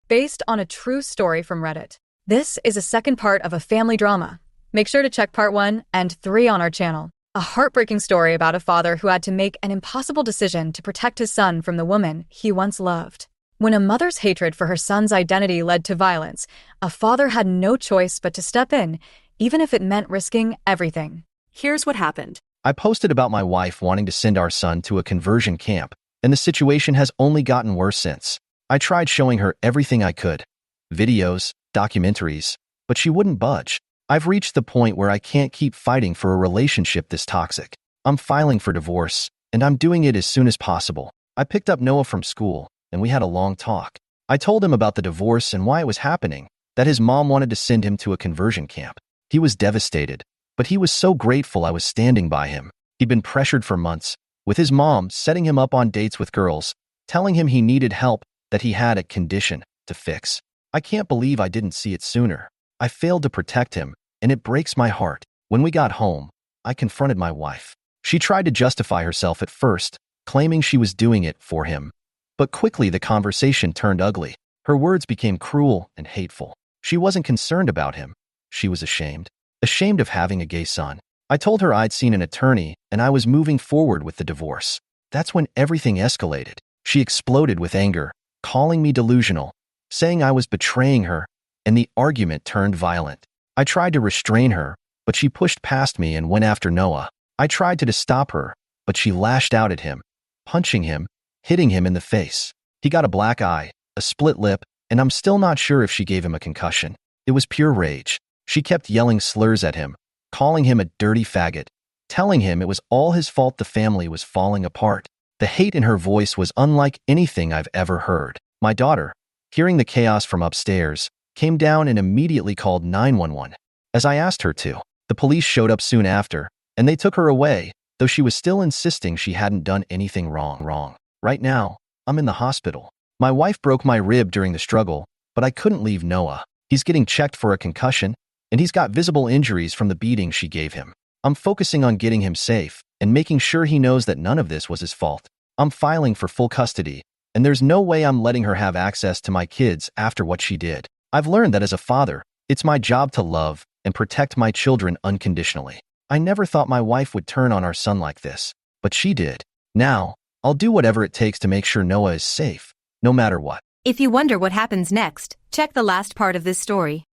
based on a true story from Reddit. This is a second part of a family drama. Make sure to check part 1 and 3 on our channel. A heartbreaking story about a father who had to make an impossible decision to protect his son from the woman he once loved. When a mother's hatred for her son's identity led to violence, a father had no choice but to step in, even if it meant risking everything. Here's what happened. I posted about my wife wanting to send our son to a conversion camp, and the situation has only gotten worse since. I tried showing her everything I could, videos, documentaries, but she wouldn't budge. I've reached the point where I can't keep fighting for a relationship this toxic. I'm filing for divorce, and I'm doing it as soon as possible. I picked up Noah from school, and we had a long talk. I told him about the divorce and why it was happening, that his mom wanted to send him to a conversion camp. He was devastated, but he was so grateful I was standing by him. He'd been pressured for months, with his mom setting him up on dates with girls, telling him he needed help, that he had a condition to fix. I can't believe I didn't see it sooner. I failed to protect him, and it breaks my heart. When we got home, I confronted my wife. She tried to justify herself at first, claiming she was doing it for him. But quickly the conversation turned ugly. Her words became cruel and hateful. She wasn't concerned about him. She was ashamed. Ashamed of having a gay son. I told her I'd seen an attorney and I was moving forward with the divorce. That's when everything escalated. She exploded with anger, calling me delusional, saying I was betraying her, and the argument turned violent. I tried to restrain her, but she pushed past me and went after Noah. I tried to stop her, but she lashed out at him, punching him, hitting him in the face. He got a black eye, a split lip, and I'm still not sure if she gave him a concussion. It was pure rage. She kept yelling slurs at him, calling him a dirty faggot, telling him it was all his fault the family was falling apart. The hate in her voice was unlike anything I've ever heard. My daughter, hearing the chaos from upstairs, came down and immediately called 911. As I asked her to, the police showed up soon after, and they took her away, though she was still insisting she hadn't done anything wrong. Right now, I'm in the hospital. My wife broke my rib during the struggle, but I couldn't leave Noah. He's getting checked for a concussion, and he's got visible injuries from the beating she gave him. I'm focusing on getting him safe and making sure he knows that none of this was his fault. I'm filing for full custody, and there's no way I'm letting her have access to my kids after what she did. I've learned that as a father, it's my job to love and protect my children unconditionally. I never thought my wife would turn on our son like this, but she did. Now, I'll do whatever it takes to make sure Noah is safe, no matter what. If you wonder what happens next, check the last part of this story.